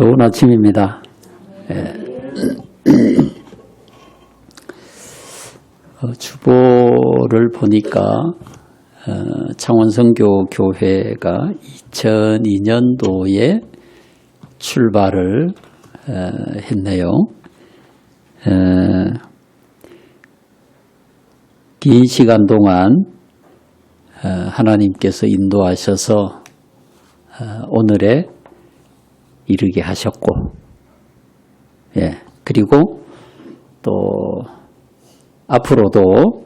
좋은 아침입니다. 주보를 보니까 창원선교 교회가 2002년도에 출발을 했네요. 긴 시간 동안 하나님께서 인도하셔서 오늘에 이르게 하셨고, 그리고 또 앞으로도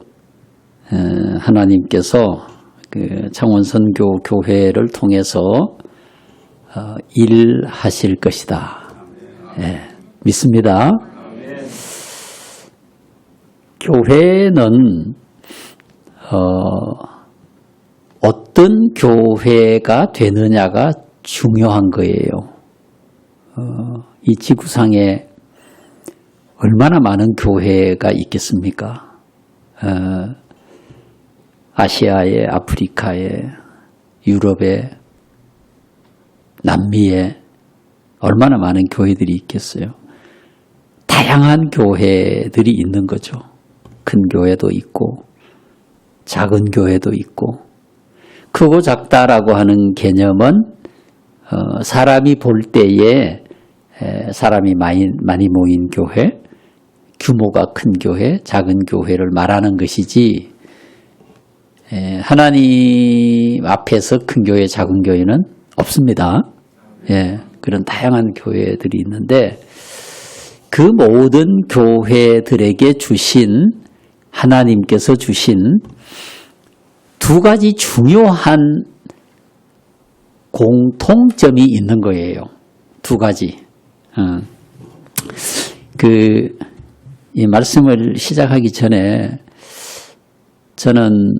하나님께서 그 창원선교 교회를 통해서 일하실 것이다. 믿습니다. 교회는 어떤 교회가 되느냐가 중요한 거예요. 이 지구상에 얼마나 많은 교회가 있겠습니까? 아시아에, 아프리카에, 유럽에, 남미에 얼마나 많은 교회들이 있겠어요? 다양한 교회들이 있는 거죠. 큰 교회도 있고 작은 교회도 있고, 크고 작다라고 하는 개념은 사람이 볼 때에 사람이 많이 모인 교회, 규모가 큰 교회, 작은 교회를 말하는 것이지, 하나님 앞에서 큰 교회, 작은 교회는 없습니다. 그런 다양한 교회들이 있는데, 그 모든 교회들에게 주신, 하나님께서 주신 두 가지 중요한 공통점이 있는 거예요. 두 가지. 이 말씀을 시작하기 전에 저는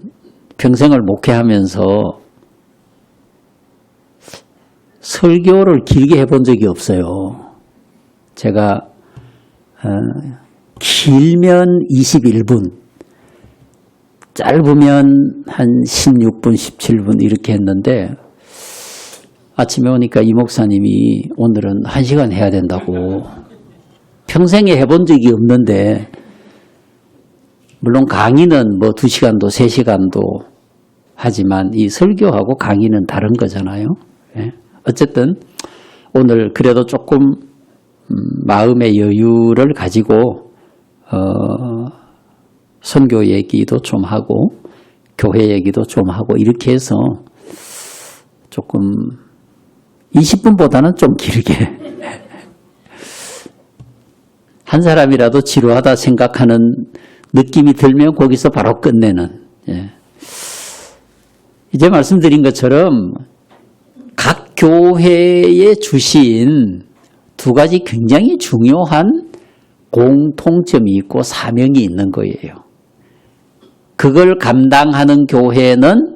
평생을 목회하면서 설교를 길게 해본 적이 없어요. 제가 길면 21분, 짧으면 한 16분, 17분 이렇게 했는데, 아침에 오니까 이 목사님이 오늘은 1시간 해야 된다고. 평생에 해본 적이 없는데, 물론 강의는 뭐 2시간도 3시간도 하지만 이 설교하고 강의는 다른 거잖아요. 어쨌든 오늘 그래도 조금 마음의 여유를 가지고 선교 얘기도 좀 하고 교회 얘기도 좀 하고 이렇게 해서 조금 20분보다는 좀 길게 한 사람이라도 지루하다 생각하는 느낌이 들면 거기서 바로 끝내는. 이제 말씀드린 것처럼 각 교회에 주신 두 가지 굉장히 중요한 공통점이 있고 사명이 있는 거예요. 그걸 감당하는 교회는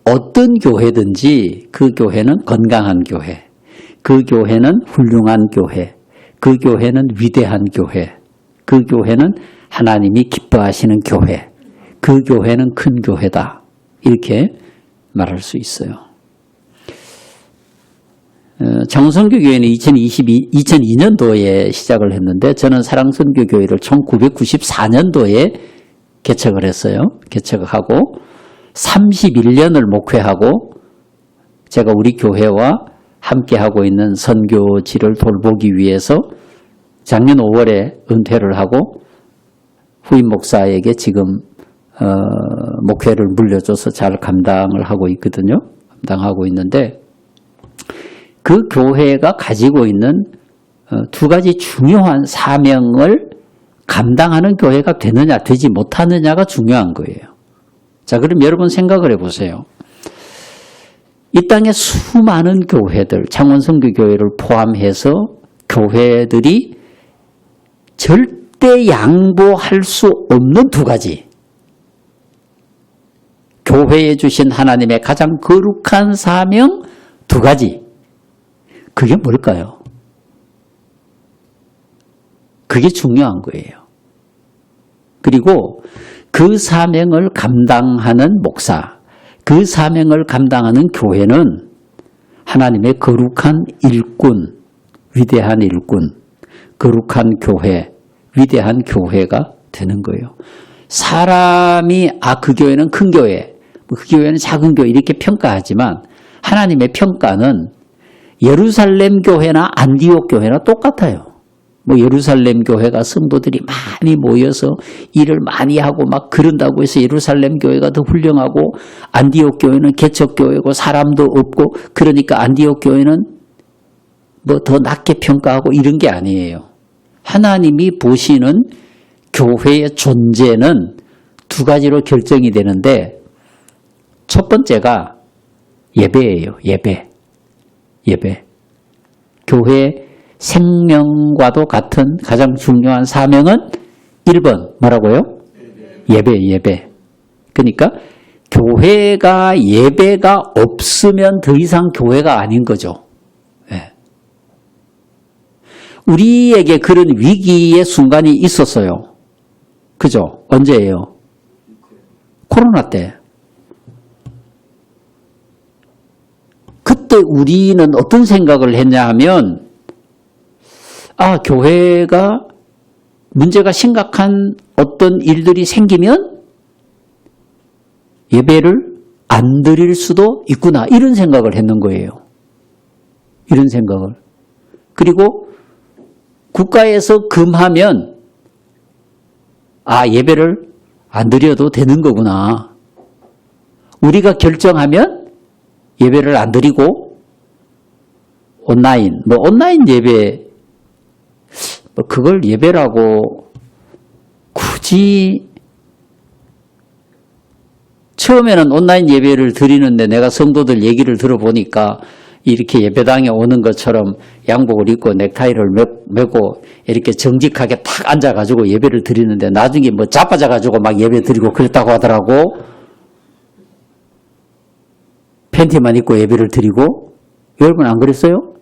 어떤 교회든지 그 교회는 건강한 교회, 그 교회는 훌륭한 교회, 그 교회는 위대한 교회, 그 교회는 하나님이 기뻐하시는 교회, 그 교회는 큰 교회다. 이렇게 말할 수 있어요. 창원선교교회는 2002년도에 시작을 했는데, 저는 사랑선교교회를 1994년도에 개척을 했어요. 개척을 하고 31년을 목회하고, 제가 우리 교회와 함께하고 있는 선교지를 돌보기 위해서 작년 5월에 은퇴를 하고 후임 목사에게 지금 목회를 물려줘서 잘 감당을 하고 있거든요. 감당하고 있는데, 그 교회가 가지고 있는 두 가지 중요한 사명을 감당하는 교회가 되느냐 되지 못하느냐가 중요한 거예요. 자, 그럼 여러분 생각을 해보세요. 이 땅에 수많은 교회들, 창원선교교회를 포함해서 교회들이 절대 양보할 수 없는 두 가지, 교회에 주신 하나님의 가장 거룩한 사명 두 가지, 그게 뭘까요? 그게 중요한 거예요. 그리고 그 사명을 감당하는 목사, 그 사명을 감당하는 교회는 하나님의 거룩한 일꾼, 위대한 일꾼, 거룩한 교회, 위대한 교회가 되는 거예요. 사람이 그 교회는 큰 교회, 그 교회는 작은 교회 이렇게 평가하지만 하나님의 평가는 예루살렘 교회나 안디옥 교회나 똑같아요. 예루살렘 교회가 성도들이 많이 모여서 일을 많이 하고 막 그런다고 해서 예루살렘 교회가 더 훌륭하고, 안디옥 교회는 개척 교회고 사람도 없고 그러니까 안디옥 교회는 더 낮게 평가하고 이런 게 아니에요. 하나님이 보시는 교회의 존재는 두 가지로 결정이 되는데, 첫 번째가 예배예요. 예배. 교회 생명과도 같은 가장 중요한 사명은 1번 뭐라고요? 예배. 그러니까 교회가 예배가 없으면 더 이상 교회가 아닌 거죠. 네. 우리에게 그런 위기의 순간이 있었어요. 그죠? 언제예요? 코로나 때. 그때 우리는 어떤 생각을 했냐 하면, 교회가 문제가 심각한 어떤 일들이 생기면 예배를 안 드릴 수도 있구나, 이런 생각을 했는 거예요. 이런 생각을. 그리고 국가에서 금하면 예배를 안 드려도 되는 거구나. 우리가 결정하면 예배를 안 드리고 온라인 예배, 그걸 예배라고 굳이, 처음에는 온라인 예배를 드리는데 내가 성도들 얘기를 들어보니까 이렇게 예배당에 오는 것처럼 양복을 입고 넥타이를 메고 이렇게 정직하게 탁 앉아가지고 예배를 드리는데 나중에 자빠져가지고 막 예배 드리고 그랬다고 하더라고. 팬티만 입고 예배를 드리고. 여러분 안 그랬어요?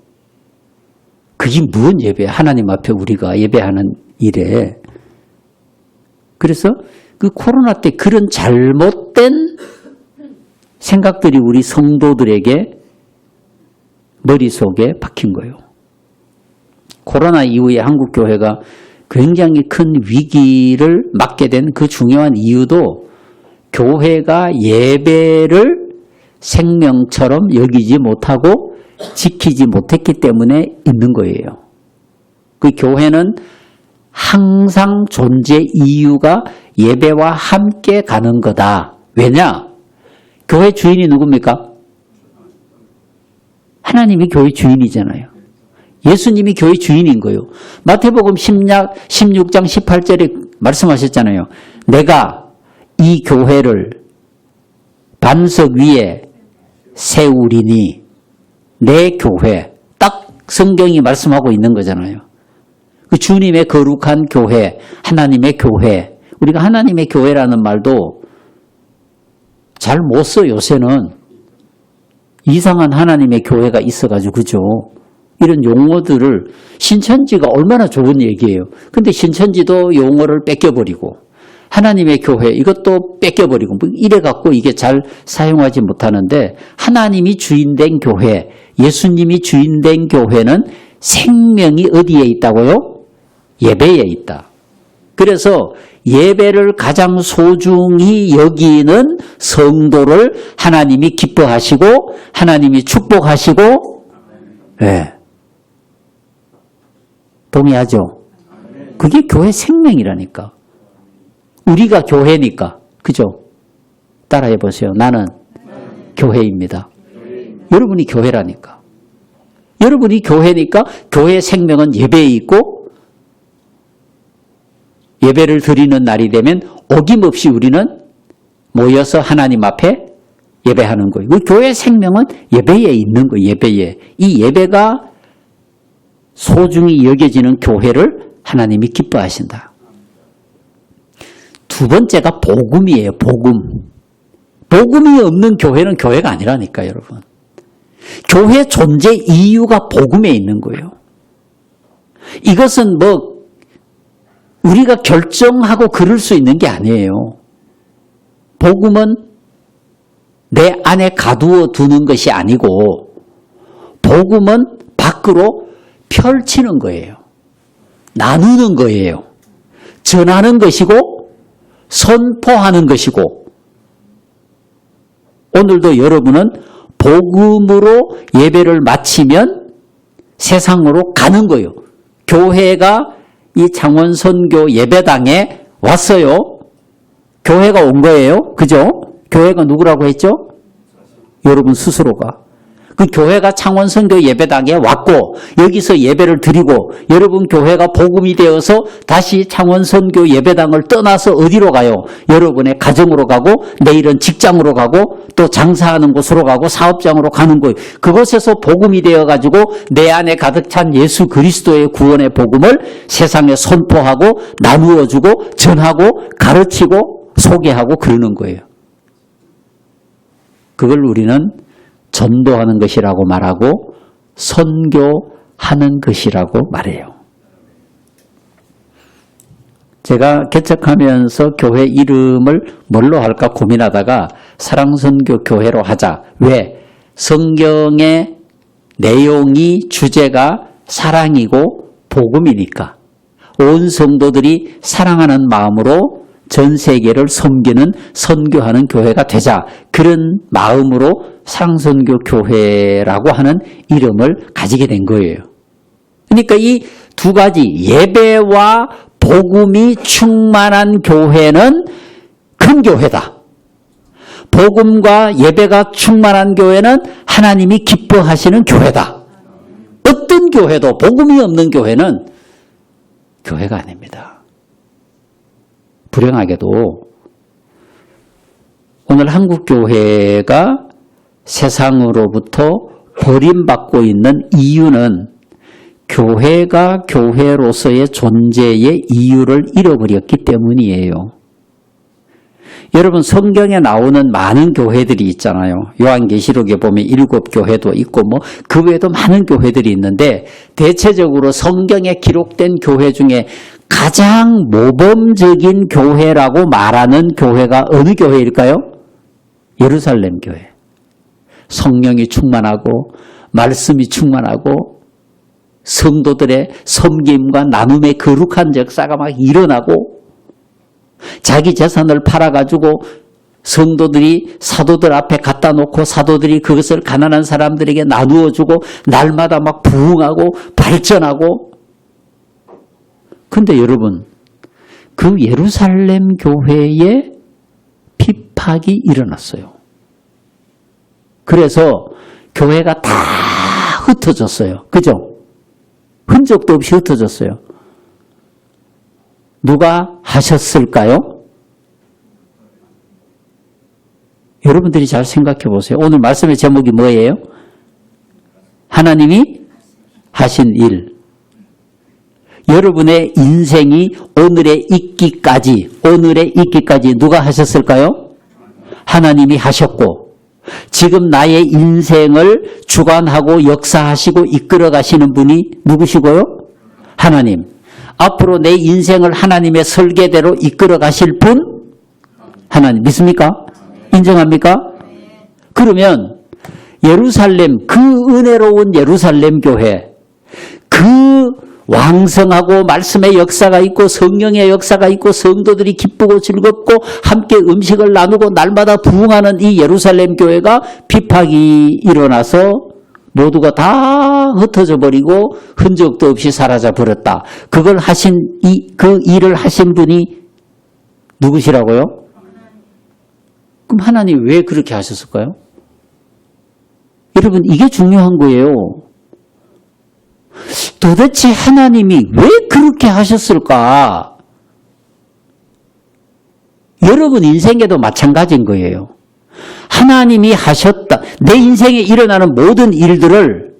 그게 무슨 예배야? 하나님 앞에 우리가 예배하는 일에. 그래서 그 코로나 때 그런 잘못된 생각들이 우리 성도들에게 머릿속에 박힌 거예요. 코로나 이후에 한국교회가 굉장히 큰 위기를 맞게 된 그 중요한 이유도 교회가 예배를 생명처럼 여기지 못하고 지키지 못했기 때문에 있는 거예요. 그 교회는 항상 존재 이유가 예배와 함께 가는 거다. 왜냐? 교회 주인이 누굽니까? 하나님이 교회 주인이잖아요. 예수님이 교회 주인인 거예요. 마태복음 16장 18절에 말씀하셨잖아요. 내가 이 교회를 반석 위에 세우리니, 내 교회, 딱 성경이 말씀하고 있는 거잖아요. 그 주님의 거룩한 교회, 하나님의 교회. 우리가 하나님의 교회라는 말도 잘 못 써, 요새는. 이상한 하나님의 교회가 있어가지고, 그죠? 이런 용어들을, 신천지가 얼마나 좋은 얘기예요. 근데 신천지도 용어를 뺏겨버리고, 하나님의 교회, 이것도 뺏겨버리고, 이래갖고 이게 잘 사용하지 못하는데, 하나님이 주인된 교회, 예수님이 주인된 교회는 생명이 어디에 있다고요? 예배에 있다. 그래서 예배를 가장 소중히 여기는 성도를 하나님이 기뻐하시고 하나님이 축복하시고, 네. 동의하죠? 그게 교회 생명이라니까. 우리가 교회니까. 그죠? 따라해 보세요. 나는 교회입니다. 여러분이 교회라니까. 여러분이 교회니까 교회의 생명은 예배에 있고, 예배를 드리는 날이 되면 어김없이 우리는 모여서 하나님 앞에 예배하는 거예요. 그 교회의 생명은 예배에 있는 거예요. 예배에. 이 예배가 소중히 여겨지는 교회를 하나님이 기뻐하신다. 두 번째가 복음이에요. 복음. 복음이 없는 교회는 교회가 아니라니까, 여러분. 교회 존재 이유가 복음에 있는 거예요. 이것은 우리가 결정하고 그럴 수 있는 게 아니에요. 복음은 내 안에 가두어 두는 것이 아니고, 복음은 밖으로 펼치는 거예요. 나누는 거예요. 전하는 것이고 선포하는 것이고 오늘도 여러분은 복음으로 예배를 마치면 세상으로 가는 거예요. 교회가 이 창원선교 예배당에 왔어요. 교회가 온 거예요. 그죠? 교회가 누구라고 했죠? 여러분 스스로가. 그 교회가 창원선교 예배당에 왔고 여기서 예배를 드리고 여러분 교회가 복음이 되어서 다시 창원선교 예배당을 떠나서 어디로 가요? 여러분의 가정으로 가고 내일은 직장으로 가고 또 장사하는 곳으로 가고 사업장으로 가는 거예요. 그곳에서 복음이 되어가지고 내 안에 가득 찬 예수 그리스도의 구원의 복음을 세상에 선포하고 나누어주고 전하고 가르치고 소개하고 그러는 거예요. 그걸 우리는 전도하는 것이라고 말하고 선교하는 것이라고 말해요. 제가 개척하면서 교회 이름을 뭘로 할까 고민하다가 사랑선교교회로 하자. 왜? 성경의 내용이 주제가 사랑이고 복음이니까. 온 성도들이 사랑하는 마음으로 전 세계를 섬기는 선교하는 교회가 되자. 그런 마음으로 사랑선교교회라고 하는 이름을 가지게 된 거예요. 그러니까 이 두 가지 예배와 복음이 충만한 교회는 큰 교회다. 복음과 예배가 충만한 교회는 하나님이 기뻐하시는 교회다. 어떤 교회도 복음이 없는 교회는 교회가 아닙니다. 불행하게도 오늘 한국교회가 세상으로부터 버림받고 있는 이유는 교회가 교회로서의 존재의 이유를 잃어버렸기 때문이에요. 여러분 성경에 나오는 많은 교회들이 있잖아요. 요한계시록에 보면 7교회도 있고 그 외에도 많은 교회들이 있는데 대체적으로 성경에 기록된 교회 중에 가장 모범적인 교회라고 말하는 교회가 어느 교회일까요? 예루살렘 교회. 성령이 충만하고 말씀이 충만하고 성도들의 섬김과 나눔의 거룩한 역사가 막 일어나고 자기 재산을 팔아가지고 성도들이 사도들 앞에 갖다 놓고 사도들이 그것을 가난한 사람들에게 나누어주고 날마다 막 부흥하고 발전하고. 근데 여러분 그 예루살렘 교회에 핍박이 일어났어요. 그래서 교회가 다 흩어졌어요. 그죠? 흔적도 없이 흩어졌어요. 누가 하셨을까요? 여러분들이 잘 생각해 보세요. 오늘 말씀의 제목이 뭐예요? 하나님이 하신 일. 여러분의 인생이 오늘에 있기까지 누가 하셨을까요? 하나님이 하셨고 지금 나의 인생을 주관하고 역사하시고 이끌어 가시는 분이 누구시고요? 하나님. 앞으로 내 인생을 하나님의 설계대로 이끌어 가실 분? 하나님. 믿습니까? 인정합니까? 그러면 예루살렘, 그 은혜로운 예루살렘 교회, 그 왕성하고 말씀의 역사가 있고 성령의 역사가 있고 성도들이 기쁘고 즐겁고 함께 음식을 나누고 날마다 부흥하는 이 예루살렘 교회가 핍박이 일어나서 모두가 다 흩어져 버리고 흔적도 없이 사라져 버렸다. 그걸 하신 그 일을 하신 분이 누구시라고요? 그럼 하나님 왜 그렇게 하셨을까요? 여러분 이게 중요한 거예요. 도대체 하나님이 왜 그렇게 하셨을까? 여러분 인생에도 마찬가지인 거예요. 하나님이 하셨다. 내 인생에 일어나는 모든 일들을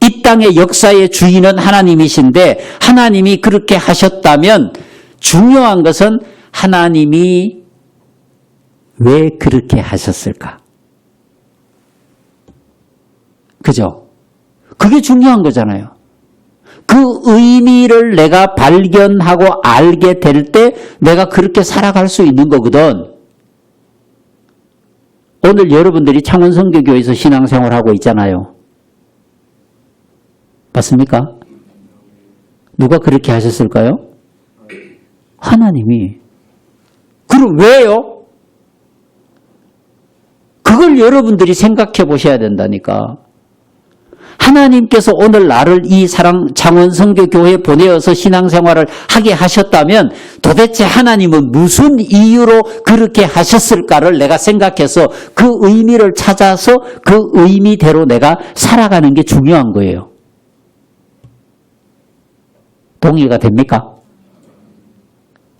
이 땅의 역사의 주인은 하나님이신데 하나님이 그렇게 하셨다면 중요한 것은 하나님이 왜 그렇게 하셨을까? 그죠? 그게 중요한 거잖아요. 그 의미를 내가 발견하고 알게 될 때 내가 그렇게 살아갈 수 있는 거거든. 오늘 여러분들이 창원선교교회에서 신앙생활하고 있잖아요. 맞습니까? 누가 그렇게 하셨을까요? 하나님이. 그럼 왜요? 그걸 여러분들이 생각해 보셔야 된다니까. 하나님께서 오늘 나를 이 창원선교교회에 보내어서 신앙생활을 하게 하셨다면 도대체 하나님은 무슨 이유로 그렇게 하셨을까를 내가 생각해서 그 의미를 찾아서 그 의미대로 내가 살아가는 게 중요한 거예요. 동의가 됩니까?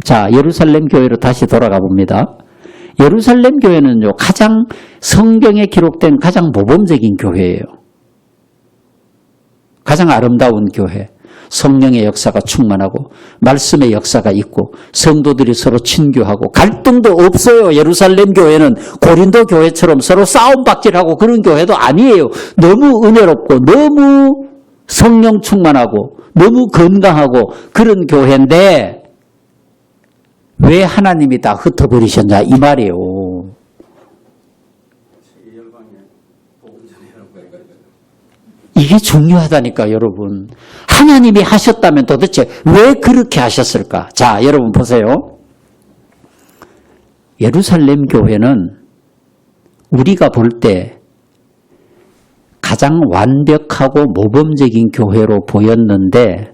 자, 예루살렘 교회로 다시 돌아가 봅니다. 예루살렘 교회는요, 가장 성경에 기록된 가장 모범적인 교회예요. 가장 아름다운 교회. 성령의 역사가 충만하고 말씀의 역사가 있고 성도들이 서로 친교하고 갈등도 없어요. 예루살렘 교회는 고린도 교회처럼 서로 싸움박질하고 그런 교회도 아니에요. 너무 은혜롭고 너무 성령 충만하고 너무 건강하고 그런 교회인데 왜 하나님이 다 흩어버리셨냐 이 말이에요. 이게 중요하다니까 여러분. 하나님이 하셨다면 도대체 왜 그렇게 하셨을까? 자, 여러분 보세요. 예루살렘 교회는 우리가 볼 때 가장 완벽하고 모범적인 교회로 보였는데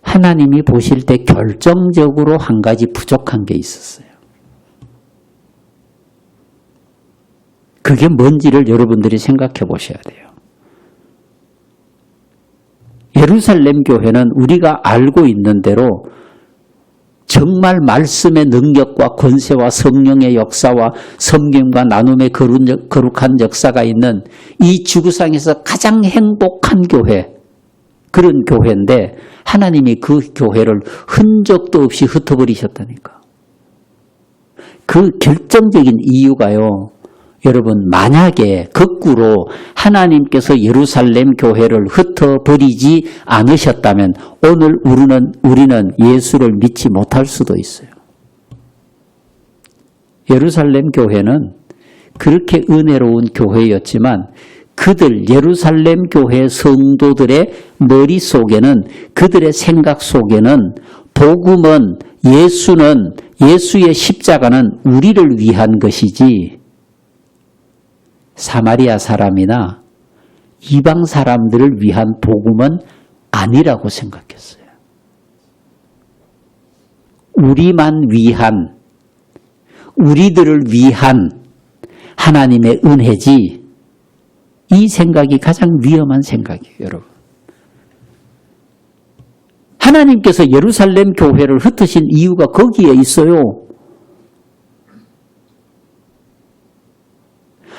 하나님이 보실 때 결정적으로 한 가지 부족한 게 있었어요. 그게 뭔지를 여러분들이 생각해 보셔야 돼요. 예루살렘 교회는 우리가 알고 있는 대로 정말 말씀의 능력과 권세와 성령의 역사와 섬김과 나눔의 거룩한 역사가 있는 이 지구상에서 가장 행복한 교회, 그런 교회인데 하나님이 그 교회를 흔적도 없이 흩어버리셨다니까. 그 결정적인 이유가요. 여러분, 만약에 거꾸로 하나님께서 예루살렘 교회를 흩어버리지 않으셨다면 오늘 우리는 예수를 믿지 못할 수도 있어요. 예루살렘 교회는 그렇게 은혜로운 교회였지만 그들 예루살렘 교회 성도들의 머릿속에는 그들의 생각 속에는 복음은 예수의 십자가는 우리를 위한 것이지 사마리아 사람이나 이방 사람들을 위한 복음은 아니라고 생각했어요. 우리만 위한, 우리들을 위한 하나님의 은혜지 이 생각이 가장 위험한 생각이에요, 여러분. 하나님께서 예루살렘 교회를 흩으신 이유가 거기에 있어요.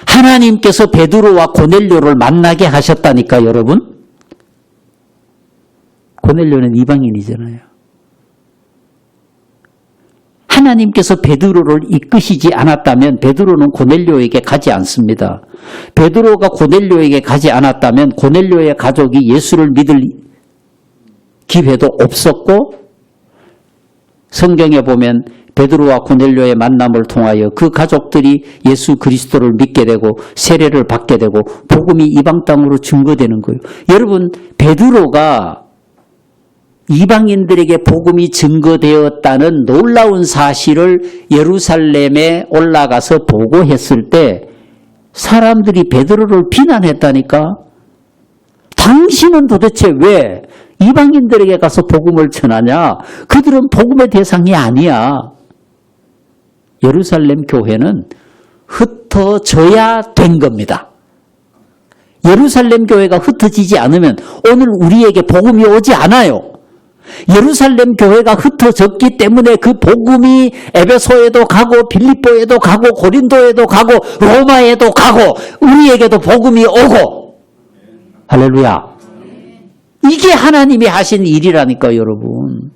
하나님께서 베드로와 고넬료를 만나게 하셨다니까 여러분. 고넬료는 이방인이잖아요. 하나님께서 베드로를 이끄시지 않았다면 베드로는 고넬료에게 가지 않습니다. 베드로가 고넬료에게 가지 않았다면 고넬료의 가족이 예수를 믿을 기회도 없었고 성경에 보면 베드로와 고넬료의 만남을 통하여 그 가족들이 예수 그리스도를 믿게 되고 세례를 받게 되고 복음이 이방 땅으로 증거되는 거예요. 여러분, 베드로가 이방인들에게 복음이 증거되었다는 놀라운 사실을 예루살렘에 올라가서 보고했을 때 사람들이 베드로를 비난했다니까. 당신은 도대체 왜 이방인들에게 가서 복음을 전하냐? 그들은 복음의 대상이 아니야. 예루살렘 교회는 흩어져야 된 겁니다. 예루살렘 교회가 흩어지지 않으면 오늘 우리에게 복음이 오지 않아요. 예루살렘 교회가 흩어졌기 때문에 그 복음이 에베소에도 가고 빌립보에도 가고 고린도에도 가고 로마에도 가고 우리에게도 복음이 오고. 할렐루야. 이게 하나님이 하신 일이라니까 여러분.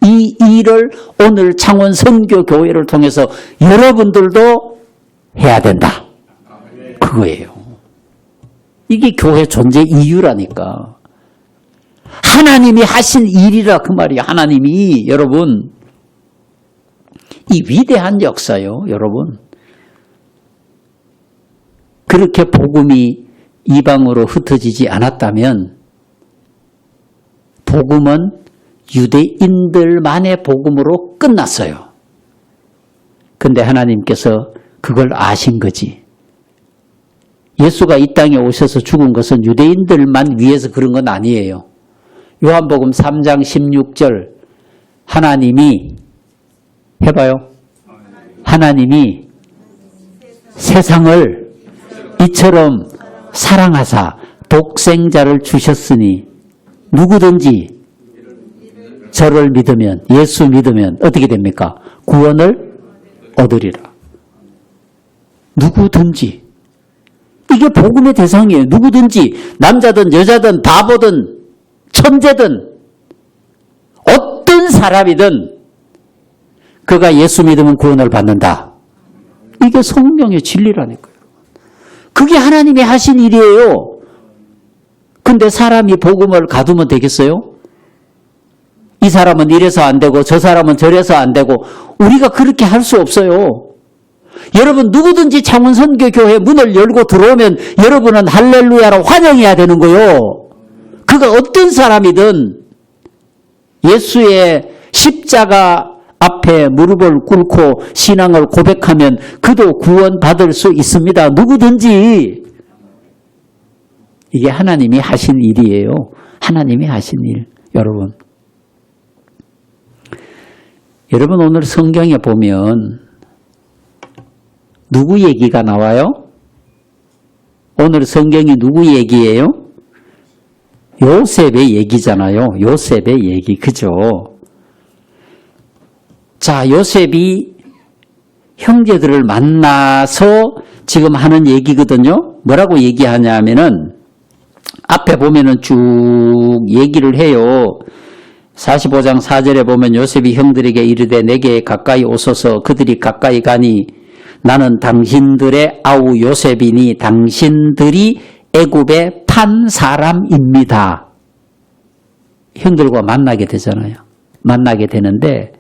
이 일을 오늘 창원 선교교회를 통해서 여러분들도 해야 된다. 그거예요. 이게 교회 존재 이유라니까. 하나님이 하신 일이라 그 말이에요. 하나님이 여러분 이 위대한 역사요. 여러분. 그렇게 복음이 이방으로 흩어지지 않았다면 복음은 유대인들만의 복음으로 끝났어요. 근데 하나님께서 그걸 아신 거지. 예수가 이 땅에 오셔서 죽은 것은 유대인들만 위해서 그런 건 아니에요. 요한복음 3장 16절 하나님이 해봐요. 하나님이 세상을 이처럼 사랑하사 독생자를 주셨으니 누구든지 저를 믿으면, 예수 믿으면 어떻게 됩니까? 구원을 얻으리라. 누구든지. 이게 복음의 대상이에요. 누구든지 남자든 여자든 바보든 천재든 어떤 사람이든 그가 예수 믿으면 구원을 받는다. 이게 성령의 진리라니까요. 그게 하나님이 하신 일이에요. 근데 사람이 복음을 가두면 되겠어요? 이 사람은 이래서 안 되고 저 사람은 저래서 안 되고 우리가 그렇게 할 수 없어요. 여러분 누구든지 창원선교교회 문을 열고 들어오면 여러분은 할렐루야로 환영해야 되는 거요. 그가 어떤 사람이든 예수의 십자가 앞에 무릎을 꿇고 신앙을 고백하면 그도 구원받을 수 있습니다. 누구든지. 이게 하나님이 하신 일이에요. 하나님이 하신 일. 여러분. 여러분 오늘 성경에 보면 누구 얘기가 나와요? 오늘 성경이 누구 얘기예요? 요셉의 얘기잖아요. 요셉의 얘기. 그죠? 자, 요셉이 형제들을 만나서 지금 하는 얘기거든요. 뭐라고 얘기하냐면은 앞에 보면은 쭉 얘기를 해요. 45장 4절에 보면 요셉이 형들에게 이르되 내게 가까이 오소서. 그들이 가까이 가니 나는 당신들의 아우 요셉이니 당신들이 애굽에 판 사람입니다. 형들과 만나게 되잖아요. 만나게 되는데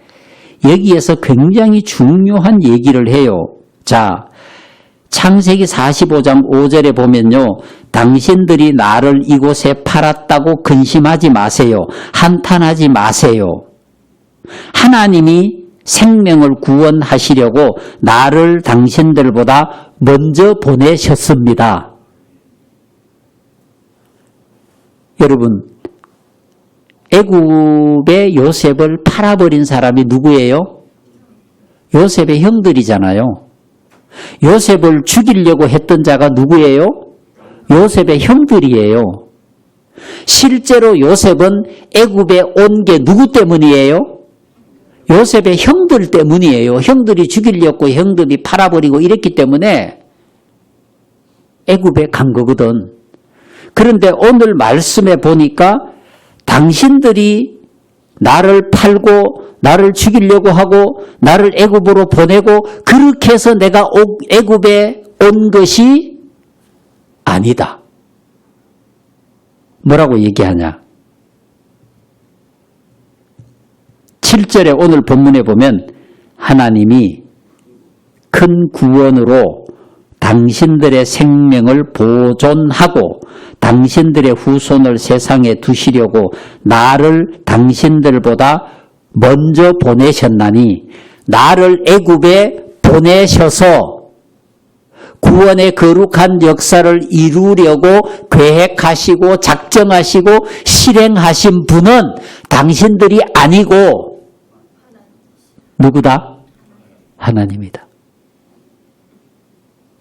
여기에서 굉장히 중요한 얘기를 해요. 자, 창세기 45장 5절에 보면요. 당신들이 나를 이곳에 팔았다고 근심하지 마세요. 한탄하지 마세요. 하나님이 생명을 구원하시려고 나를 당신들보다 먼저 보내셨습니다. 여러분, 애굽의 요셉을 팔아버린 사람이 누구예요? 요셉의 형들이잖아요. 요셉을 죽이려고 했던 자가 누구예요? 요셉의 형들이에요. 실제로 요셉은 애굽에 온 게 누구 때문이에요? 요셉의 형들 때문이에요. 형들이 죽이려고 형들이 팔아버리고 이랬기 때문에 애굽에 간 거거든. 그런데 오늘 말씀에 보니까 당신들이 나를 팔고 나를 죽이려고 하고 나를 애굽으로 보내고 그렇게 해서 내가 애굽에 온 것이 아니다. 뭐라고 얘기하냐? 7절에 오늘 본문에 보면 하나님이 큰 구원으로 당신들의 생명을 보존하고 당신들의 후손을 세상에 두시려고 나를 당신들보다 먼저 보내셨나니 나를 애굽에 보내셔서 구원의 거룩한 역사를 이루려고 계획하시고 작정하시고 실행하신 분은 당신들이 아니고 누구다? 하나님이다.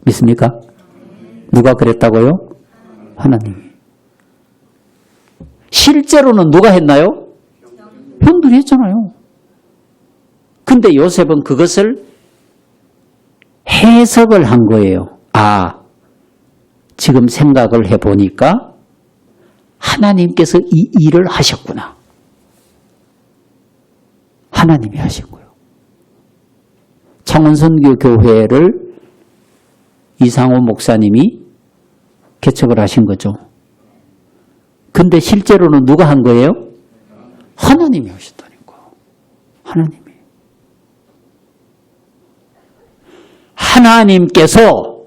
믿습니까? 누가 그랬다고요? 하나님이. 실제로는 누가 했나요? 형들이 했잖아요. 근데 요셉은 그것을 해석을 한 거예요. 아, 지금 생각을 해보니까 하나님께서 이 일을 하셨구나. 하나님이 하신 거예요. 창원선교교회를 이상호 목사님이 개척을 하신 거죠. 근데 실제로는 누가 한 거예요? 하나님이 하셨다니까. 하나님이. 하나님께서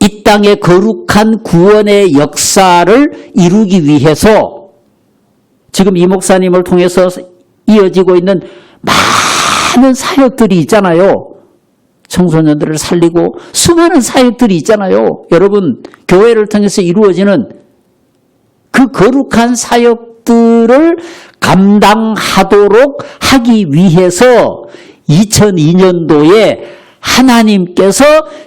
이 땅의 거룩한 구원의 역사를 이루기 위해서 지금 이 목사님을 통해서 이어지고 있는 많은 사역들이 있잖아요. 청소년들을 살리고 수많은 사역들이 있잖아요. 여러분, 교회를 통해서 이루어지는 그 거룩한 사역들을 감당하도록 하기 위해서 2002년도에 하나님께서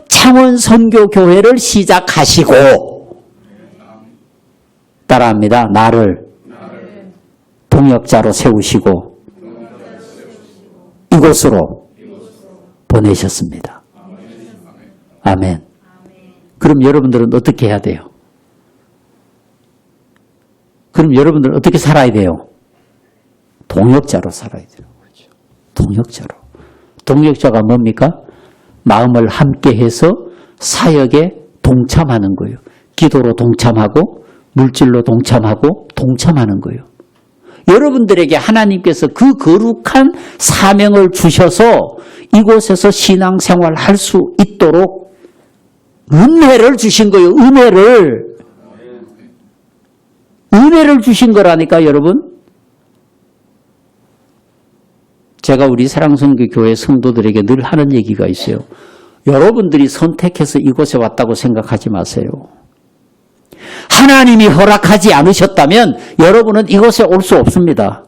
창원선교교회를 시작하시고, 따라합니다. 나를 동역자로 세우시고 이곳으로 보내셨습니다. 아멘. 그럼 여러분들은 어떻게 해야 돼요? 그럼 여러분들은 어떻게 살아야 돼요? 동역자로 살아야 돼요. 그렇죠? 동역자로. 동역자가 뭡니까? 마음을 함께해서 사역에 동참하는 거예요. 기도로 동참하고 물질로 동참하고 동참하는 거예요. 여러분들에게 하나님께서 그 거룩한 사명을 주셔서 이곳에서 신앙생활 할 수 있도록 은혜를 주신 거예요. 은혜를 주신 거라니까, 여러분. 제가 우리 사랑선교교회 성도들에게 늘 하는 얘기가 있어요. 여러분들이 선택해서 이곳에 왔다고 생각하지 마세요. 하나님이 허락하지 않으셨다면 여러분은 이곳에 올 수 없습니다.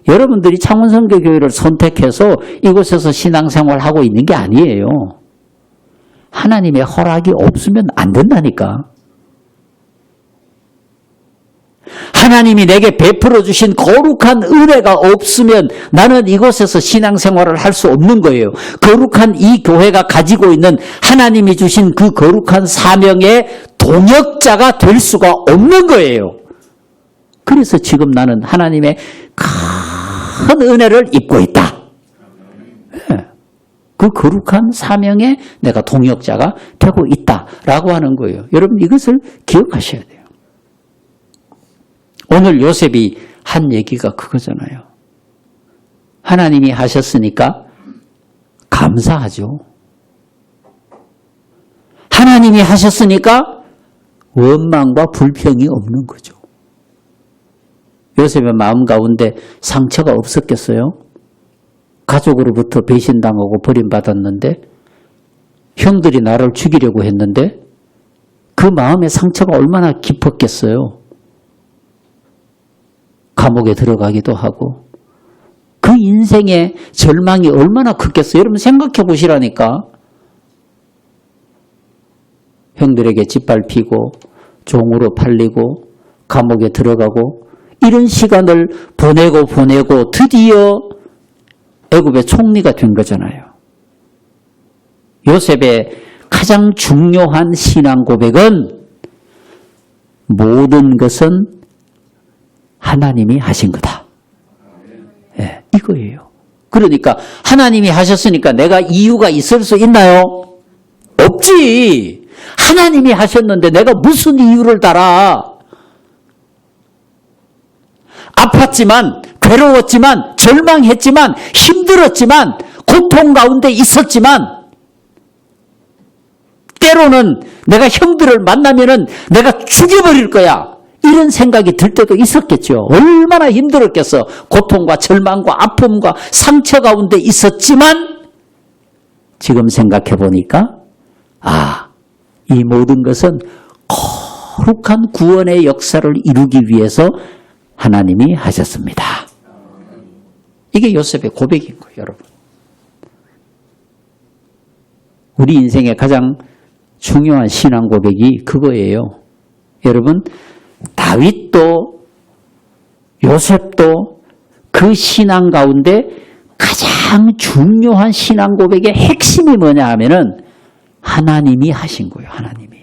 여러분들이 창원선교교회를 선택해서 이곳에서 신앙생활하고 있는 게 아니에요. 하나님의 허락이 없으면 안 된다니까. 하나님이 내게 베풀어 주신 거룩한 은혜가 없으면 나는 이곳에서 신앙생활을 할 수 없는 거예요. 거룩한 이 교회가 가지고 있는 하나님이 주신 그 거룩한 사명의 동역자가 될 수가 없는 거예요. 그래서 지금 나는 하나님의 큰 은혜를 입고 있다. 그 거룩한 사명에 내가 동역자가 되고 있다라고 하는 거예요. 여러분, 이것을 기억하셔야 돼요. 오늘 요셉이 한 얘기가 그거잖아요. 하나님이 하셨으니까 감사하죠. 하나님이 하셨으니까 원망과 불평이 없는 거죠. 요셉의 마음 가운데 상처가 없었겠어요? 가족으로부터 배신당하고 버림받았는데, 형들이 나를 죽이려고 했는데 그 마음의 상처가 얼마나 깊었겠어요? 감옥에 들어가기도 하고 그 인생의 절망이 얼마나 컸겠어요? 여러분 생각해 보시라니까. 형들에게 짓밟히고 종으로 팔리고 감옥에 들어가고 이런 시간을 보내고 드디어 애굽의 총리가 된 거잖아요. 요셉의 가장 중요한 신앙 고백은 모든 것은 하나님이 하신 거다. 네, 이거예요. 그러니까 하나님이 하셨으니까 내가 이유가 있을 수 있나요? 없지. 하나님이 하셨는데 내가 무슨 이유를 달아. 아팠지만, 괴로웠지만, 절망했지만, 힘들었지만, 고통 가운데 있었지만, 때로는 내가 형들을 만나면은 내가 죽여버릴 거야. 이런 생각이 들 때도 있었겠죠. 얼마나 힘들었겠어. 고통과 절망과 아픔과 상처 가운데 있었지만 지금 생각해 보니까 이 모든 것은 거룩한 구원의 역사를 이루기 위해서 하나님이 하셨습니다. 이게 요셉의 고백인 거예요, 여러분. 우리 인생의 가장 중요한 신앙 고백이 그거예요. 여러분, 다윗도 요셉도 그 신앙 가운데 가장 중요한 신앙 고백의 핵심이 뭐냐 하면은 하나님이 하신 거예요. 하나님이.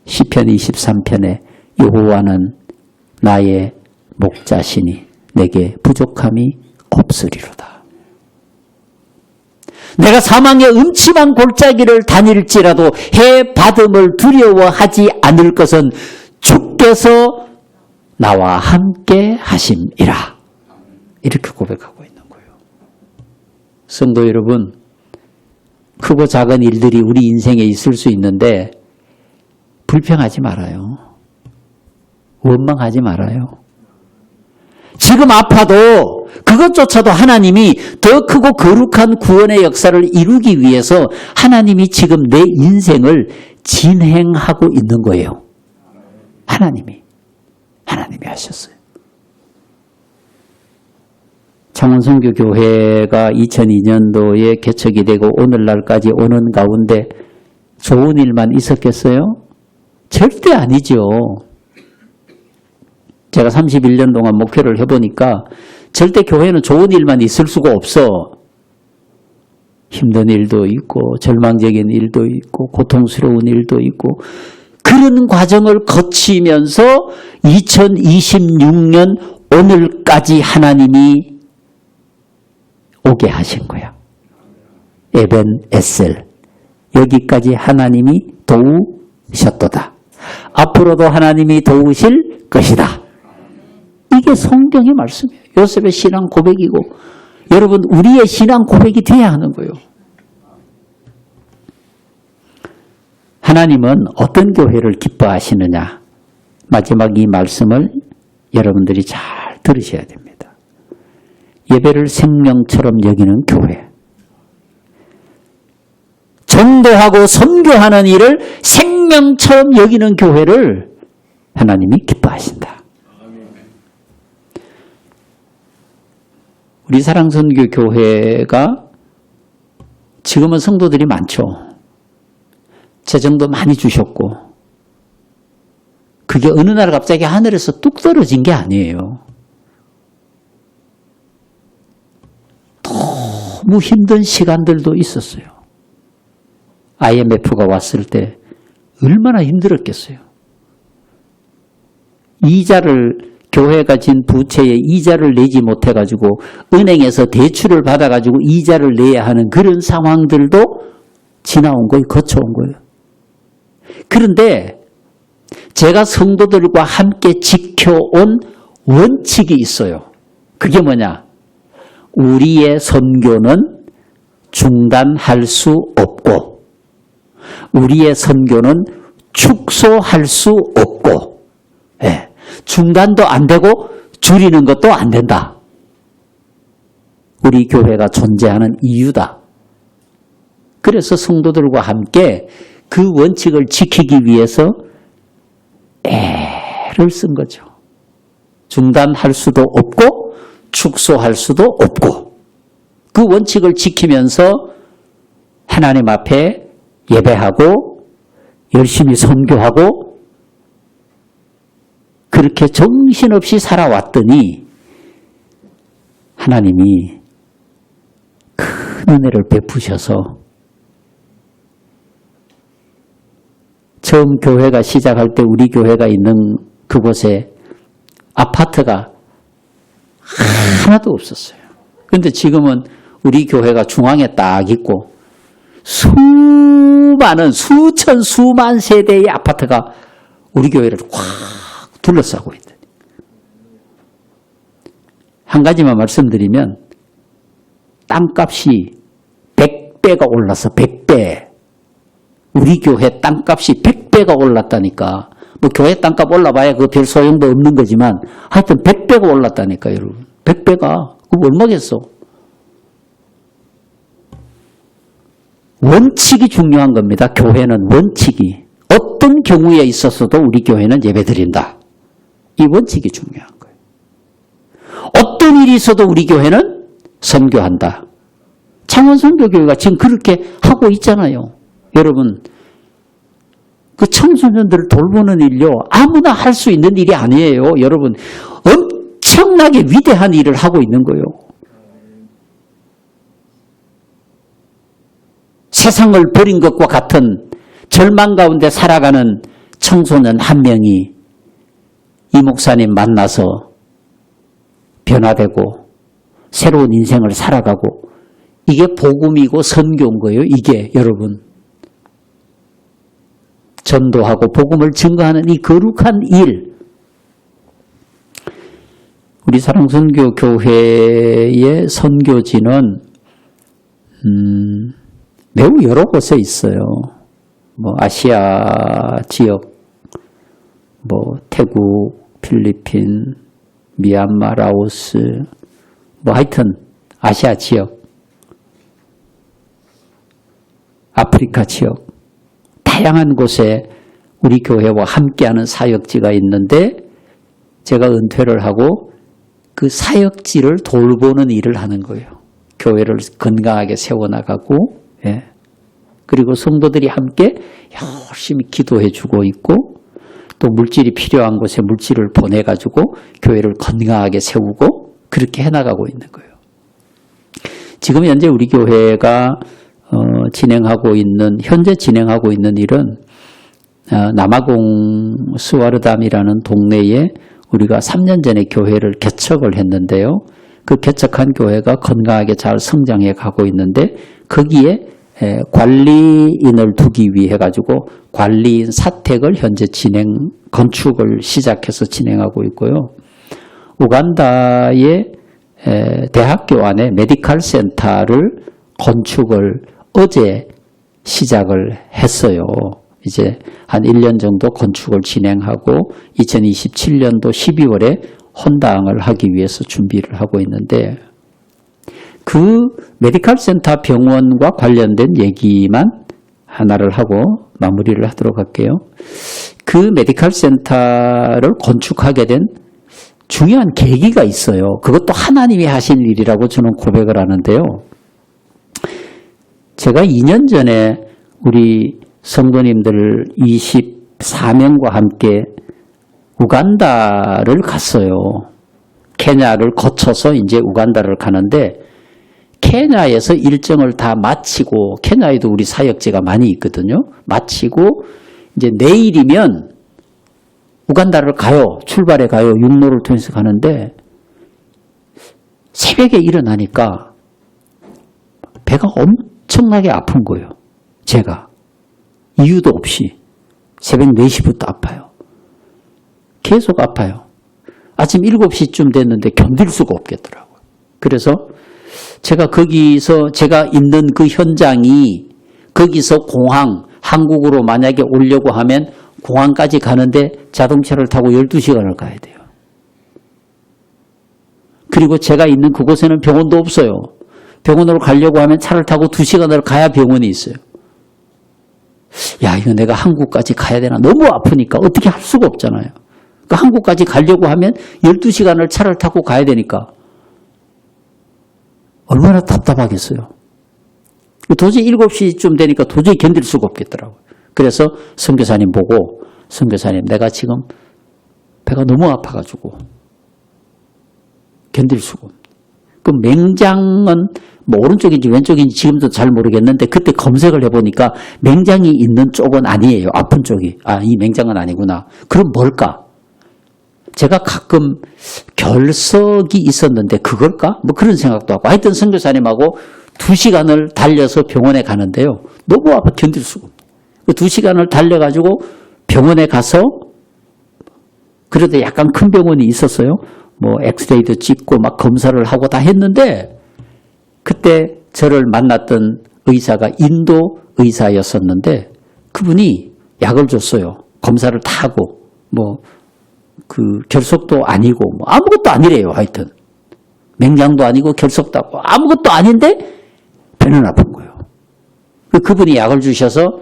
시편 23편에 여호와는 나의 목자시니 내게 부족함이 없으리로다. 내가 사망의 음침한 골짜기를 다닐지라도 해 받음을 두려워하지 않을 것은 주께서 나와 함께 하심이라. 이렇게 고백하고 있는 거예요. 성도 여러분, 크고 작은 일들이 우리 인생에 있을 수 있는데 불평하지 말아요. 원망하지 말아요. 지금 아파도 그것조차도 하나님이 더 크고 거룩한 구원의 역사를 이루기 위해서 하나님이 지금 내 인생을 진행하고 있는 거예요. 하나님이 하셨어요. 창원선교교회가 2002년도에 개척이 되고 오늘날까지 오는 가운데 좋은 일만 있었겠어요? 절대 아니죠. 제가 31년 동안 목회를 해보니까 절대 교회는 좋은 일만 있을 수가 없어. 힘든 일도 있고 절망적인 일도 있고 고통스러운 일도 있고 그런 과정을 거치면서 2026년 오늘까지 하나님이 오게 하신 거야. 에벤 에셀. 여기까지 하나님이 도우셨도다. 앞으로도 하나님이 도우실 것이다. 이게 성경의 말씀이에요. 요셉의 신앙 고백이고 여러분 우리의 신앙 고백이 돼야 하는 거예요. 하나님은 어떤 교회를 기뻐하시느냐. 마지막 이 말씀을 여러분들이 잘 들으셔야 됩니다. 예배를 생명처럼 여기는 교회. 전도하고 선교하는 일을 생명처럼 여기는 교회를 하나님이 기뻐하신다. 우리 사랑선교교회가 지금은 성도들이 많죠. 재정도 많이 주셨고 그게 어느 날 갑자기 하늘에서 뚝 떨어진 게 아니에요. 너무 힘든 시간들도 있었어요. IMF가 왔을 때 얼마나 힘들었겠어요. 이자를 교회가 진 부채에 이자를 내지 못해가지고 은행에서 대출을 받아가지고 이자를 내야 하는 그런 상황들도 지나온 거예요. 거쳐온 거예요. 그런데 제가 성도들과 함께 지켜온 원칙이 있어요. 그게 뭐냐? 우리의 선교는 중단할 수 없고 우리의 선교는 축소할 수 없고 예, 중단도 안 되고 줄이는 것도 안 된다. 우리 교회가 존재하는 이유다. 그래서 성도들과 함께 그 원칙을 지키기 위해서 애를 쓴 거죠. 중단할 수도 없고 축소할 수도 없고 그 원칙을 지키면서 하나님 앞에 예배하고 열심히 선교하고 그렇게 정신없이 살아왔더니 하나님이 큰 은혜를 베푸셔서 처음 교회가 시작할 때 우리 교회가 있는 그곳에 아파트가 하나도 없었어요. 그런데 지금은 우리 교회가 중앙에 딱 있고 수많은 수천 수만 세대의 아파트가 우리 교회를 확 둘러싸고 있다. 한 가지만 말씀드리면 땅값이 100배가 올라서 100배. 우리 교회 땅값이 100배가 올랐다니까. 뭐 교회 땅값 올라봐야 그 별 소용도 없는 거지만 하여튼 100배가 올랐다니까 여러분. 100배가. 그거 얼마겠어? 원칙이 중요한 겁니다. 교회는 원칙이. 어떤 경우에 있어서도 우리 교회는 예배드린다. 이 원칙이 중요한 거예요. 어떤 일이 있어도 우리 교회는 선교한다. 창원선교교회가 지금 그렇게 하고 있잖아요. 여러분, 그 청소년들을 돌보는 일요. 아무나 할 수 있는 일이 아니에요. 여러분, 엄청나게 위대한 일을 하고 있는 거예요. 세상을 버린 것과 같은 절망 가운데 살아가는 청소년 한 명이 이 목사님 만나서 변화되고 새로운 인생을 살아가고 이게 복음이고 선교인 거예요. 이게 여러분. 전도하고 복음을 증거하는 이 거룩한 일. 우리 사랑선교교회의 선교지는 매우 여러 곳에 있어요. 뭐 아시아 지역, 뭐 태국, 필리핀, 미얀마, 라오스, 뭐 하여튼 아시아 지역, 아프리카 지역, 다양한 곳에 우리 교회와 함께하는 사역지가 있는데 제가 은퇴를 하고 그 사역지를 돌보는 일을 하는 거예요. 교회를 건강하게 세워나가고, 예. 그리고 성도들이 함께 열심히 기도해 주고 있고 또 물질이 필요한 곳에 물질을 보내가지고 교회를 건강하게 세우고 그렇게 해나가고 있는 거예요. 지금 현재 우리 교회가 현재 진행하고 있는 일은 남아공 스와르담이라는 동네에 우리가 3년 전에 교회를 개척을 했는데요. 그 개척한 교회가 건강하게 잘 성장해 가고 있는데 거기에 관리인을 두기 위해 가지고 관리인 사택을 현재 건축을 시작해서 진행하고 있고요. 우간다의 대학교 안에 메디컬 센터를 건축을 어제 시작을 했어요. 이제 한 1년 정도 건축을 진행하고 2027년도 12월에 헌당을 하기 위해서 준비를 하고 있는데 그 메디컬 센터 병원과 관련된 얘기만 하나를 하고 마무리를 하도록 할게요. 그 메디컬 센터를 건축하게 된 중요한 계기가 있어요. 그것도 하나님이 하신 일이라고 저는 고백을 하는데요. 제가 2년 전에 우리 성도님들 24명과 함께 우간다를 갔어요. 케냐를 거쳐서 이제 우간다를 가는데 케냐에서 일정을 다 마치고 케냐에도 우리 사역지가 많이 있거든요. 마치고 이제 내일이면 우간다를 가요. 출발해 가요. 육로를 통해서 가는데 새벽에 일어나니까 배가 엄청나게 아픈 거예요. 제가. 이유도 없이 새벽 4시부터 아파요. 계속 아파요. 아침 7시쯤 됐는데 견딜 수가 없겠더라고요. 그래서 제가 있는 그 현장이 거기서 공항, 한국으로 만약에 오려고 하면 공항까지 가는데 자동차를 타고 12시간을 가야 돼요. 그리고 제가 있는 그곳에는 병원도 없어요. 병원으로 가려고 하면 차를 타고 2시간을 가야 병원이 있어요. 야, 이거 내가 한국까지 가야 되나? 너무 아프니까 어떻게 할 수가 없잖아요. 그러니까 한국까지 가려고 하면 12시간을 차를 타고 가야 되니까 얼마나 답답하겠어요. 도저히 7시쯤 되니까 도저히 견딜 수가 없겠더라고요. 그래서 선교사님 보고 선교사님 내가 지금 배가 너무 아파가지고 견딜 수가 없네. 그 맹장은 뭐 오른쪽인지 왼쪽인지 지금도 잘 모르겠는데 그때 검색을 해보니까 맹장이 있는 쪽은 아니에요. 아픈 쪽이. 아, 이 맹장은 아니구나. 그럼 뭘까? 제가 가끔 결석이 있었는데 그걸까? 뭐 그런 생각도 하고 하여튼 선교사님하고 2시간을 달려서 병원에 가는데요. 너무 아파 견딜 수가 없어요. 그 2시간을 달려가지고 병원에 가서 그래도 약간 큰 병원이 있었어요. 뭐 엑스레이도 찍고 막 검사를 하고 다 했는데 그때 저를 만났던 의사가 인도 의사였었는데 그분이 약을 줬어요. 검사를 다 하고 뭐 그 결석도 아니고 뭐 아무것도 아니래요. 하여튼 맹장도 아니고 결석도 아니고 아무것도 아닌데 배는 아픈 거예요. 그분이 약을 주셔서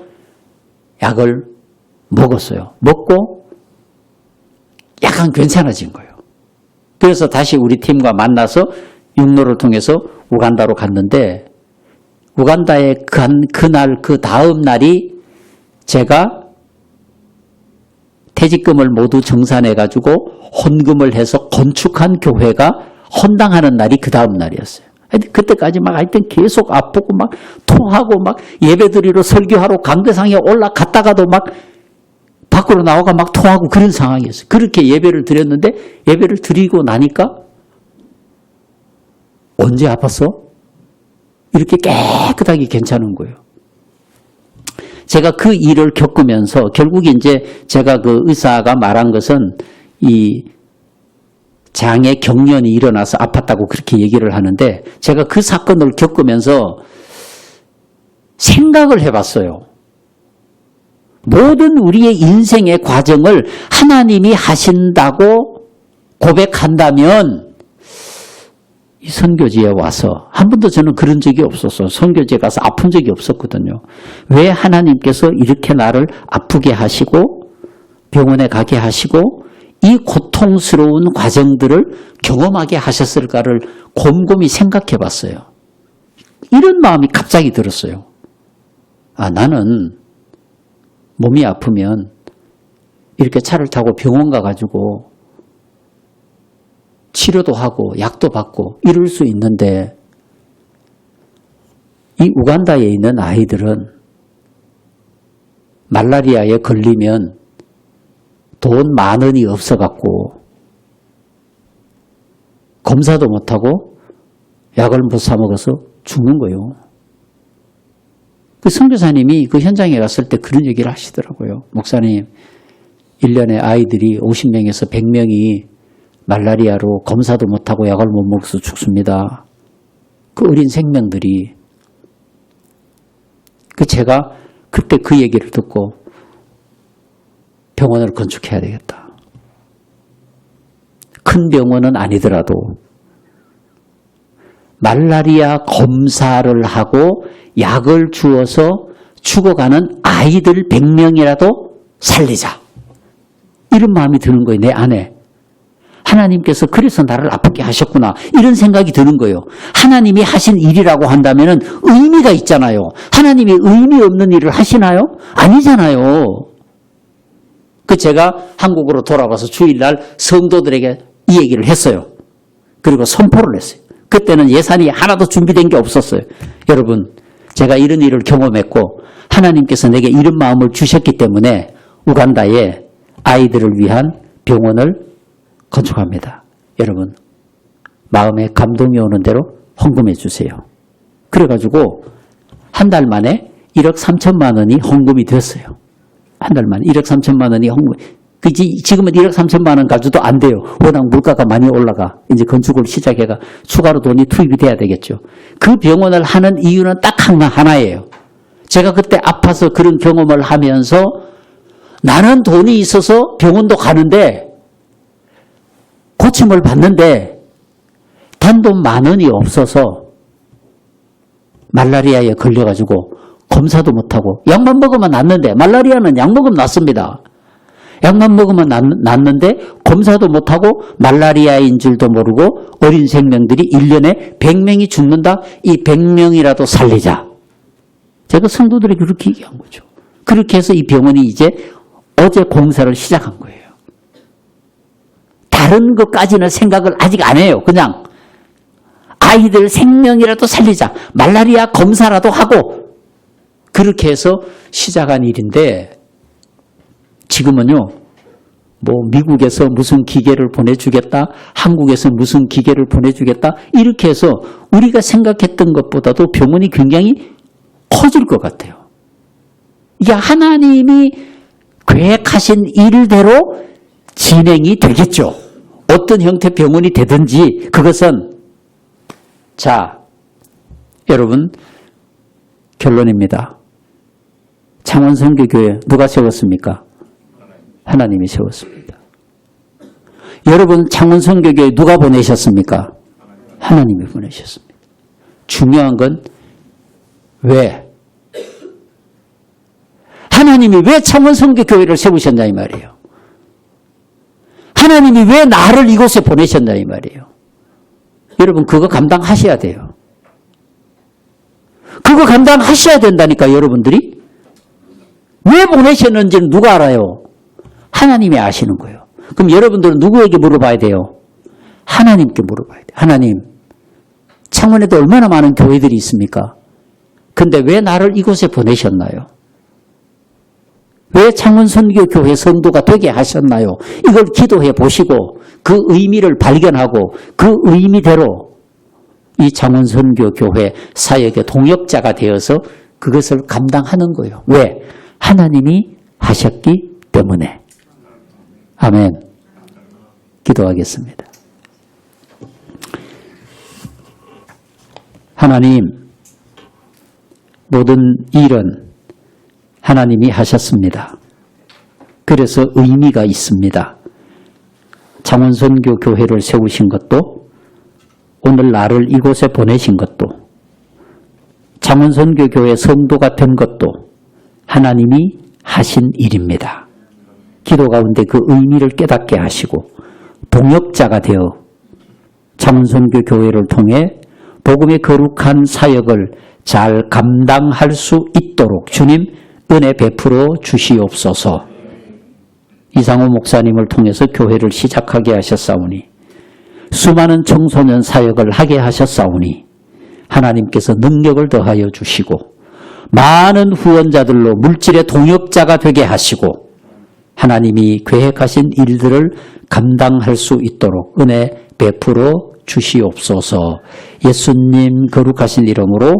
약을 먹었어요. 먹고 약간 괜찮아진 거예요. 그래서 다시 우리 팀과 만나서 육로를 통해서 우간다로 갔는데 우간다에 간 그날 그 다음 날이 제가 퇴직금을 모두 정산해가지고 헌금을 해서 건축한 교회가 헌당하는 날이 그 다음 날이었어요. 그때까지 막 하여튼 계속 아프고 막 토하고 막 예배드리러 설교하러 강대상에 올라갔다가도 막 밖으로 나와가 막 토하고 그런 상황이었어요. 그렇게 예배를 드렸는데 예배를 드리고 나니까 언제 아팠어? 이렇게 깨끗하게 괜찮은 거예요. 제가 그 일을 겪으면서 결국 이제 제가 그 의사가 말한 것은 이 장에 경련이 일어나서 아팠다고 그렇게 얘기를 하는데 제가 그 사건을 겪으면서 생각을 해봤어요. 모든 우리의 인생의 과정을 하나님이 하신다고 고백한다면 이 선교지에 와서 한 번도 저는 그런 적이 없었어요. 선교지에 가서 아픈 적이 없었거든요. 왜 하나님께서 이렇게 나를 아프게 하시고 병원에 가게 하시고 이 고통스러운 과정들을 경험하게 하셨을까를 곰곰이 생각해 봤어요. 이런 마음이 갑자기 들었어요. 아, 나는 몸이 아프면 이렇게 차를 타고 병원 가가지고 치료도 하고 약도 받고 이럴 수 있는데 이 우간다에 있는 아이들은 말라리아에 걸리면 돈 10,000원이 없어갖고 검사도 못하고 약을 못 사 먹어서 죽는 거예요. 그 선교사님이 그 현장에 갔을 때 그런 얘기를 하시더라고요. 목사님, 1년에 아이들이 50명에서 100명이 말라리아로 검사도 못하고 약을 못 먹어서 죽습니다. 그 어린 생명들이. 제가 그때 그 얘기를 듣고 병원을 건축해야 되겠다. 큰 병원은 아니더라도 말라리아 검사를 하고 약을 주어서 죽어가는 아이들 100명이라도 살리자. 이런 마음이 드는 거예요. 내 안에. 하나님께서 그래서 나를 아프게 하셨구나. 이런 생각이 드는 거예요. 하나님이 하신 일이라고 한다면 의미가 있잖아요. 하나님이 의미 없는 일을 하시나요? 아니잖아요. 제가 한국으로 돌아와서 주일날 성도들에게 이 얘기를 했어요. 그리고 선포를 했어요. 그때는 예산이 하나도 준비된 게 없었어요. 여러분, 제가 이런 일을 경험했고 하나님께서 내게 이런 마음을 주셨기 때문에 우간다에 아이들을 위한 병원을 건축합니다. 여러분, 마음에 감동이 오는 대로 헌금해 주세요. 그래가지고 한 달 만에 1억 3천만 원이 헌금이 됐어요. 한 달 만에 1억 3천만 원이 헌금. 지금은 1억 3천만 원 가지고도 안 돼요. 워낙 물가가 많이 올라가. 이제 건축을 시작해가 추가로 돈이 투입이 돼야 되겠죠. 그 병원을 하는 이유는 딱 하나예요. 제가 그때 아파서 그런 경험을 하면서 나는 돈이 있어서 병원도 가는데 고침을 받는데 단돈 10,000원이 없어서 말라리아에 걸려가지고 검사도 못하고 약만 먹으면 낫는데 말라리아는 약 먹으면 낫습니다. 약만 먹으면 낫는데 검사도 못하고 말라리아인 줄도 모르고 어린 생명들이 1년에 100명이 죽는다. 이 100명이라도 살리자. 제가 성도들에게 그렇게 얘기한 거죠. 그렇게 해서 이 병원이 이제 어제 공사를 시작한 거예요. 다른 것까지는 생각을 아직 안 해요. 그냥 아이들 생명이라도 살리자. 말라리아 검사라도 하고 그렇게 해서 시작한 일인데 지금은요. 미국에서 무슨 기계를 보내주겠다. 한국에서 무슨 기계를 보내주겠다. 이렇게 해서 우리가 생각했던 것보다도 병원이 굉장히 커질 것 같아요. 이게 하나님이 계획하신 일대로 진행이 되겠죠. 어떤 형태 병원이 되든지 그것은 자, 여러분 결론입니다. 창원선교교회 누가 세웠습니까? 하나님이 세웠습니다. 여러분 창원선교교회 누가 보내셨습니까? 하나님이 보내셨습니다. 중요한 건 왜? 하나님이 왜 창원선교교회를 세우셨냐 이 말이에요. 하나님이 왜 나를 이곳에 보내셨냐 이 말이에요. 여러분 그거 감당하셔야 돼요. 그거 감당하셔야 된다니까 여러분들이. 왜 보내셨는지는 누가 알아요? 하나님이 아시는 거예요. 그럼 여러분들은 누구에게 물어봐야 돼요? 하나님께 물어봐야 돼요. 하나님, 창원에도 얼마나 많은 교회들이 있습니까? 근데 왜 나를 이곳에 보내셨나요? 왜 창원선교교회 성도가 되게 하셨나요? 이걸 기도해 보시고 그 의미를 발견하고 그 의미대로 이 창원선교교회 사역의 동역자가 되어서 그것을 감당하는 거예요. 왜? 하나님이 하셨기 때문에. 아멘. 기도하겠습니다. 하나님, 모든 일은 하나님이 하셨습니다. 그래서 의미가 있습니다. 창원선교 교회를 세우신 것도 오늘 나를 이곳에 보내신 것도 창원선교 교회 성도가 된 것도 하나님이 하신 일입니다. 기도 가운데 그 의미를 깨닫게 하시고 동역자가 되어 창원선교 교회를 통해 복음의 거룩한 사역을 잘 감당할 수 있도록 주님 은혜 베풀어 주시옵소서. 이상호 목사님을 통해서 교회를 시작하게 하셨사오니 수많은 청소년 사역을 하게 하셨사오니 하나님께서 능력을 더하여 주시고 많은 후원자들로 물질의 동역자가 되게 하시고 하나님이 계획하신 일들을 감당할 수 있도록 은혜 베풀어 주시옵소서. 예수님 거룩하신 이름으로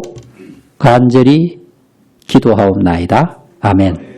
간절히 기도하옵나이다. 아멘.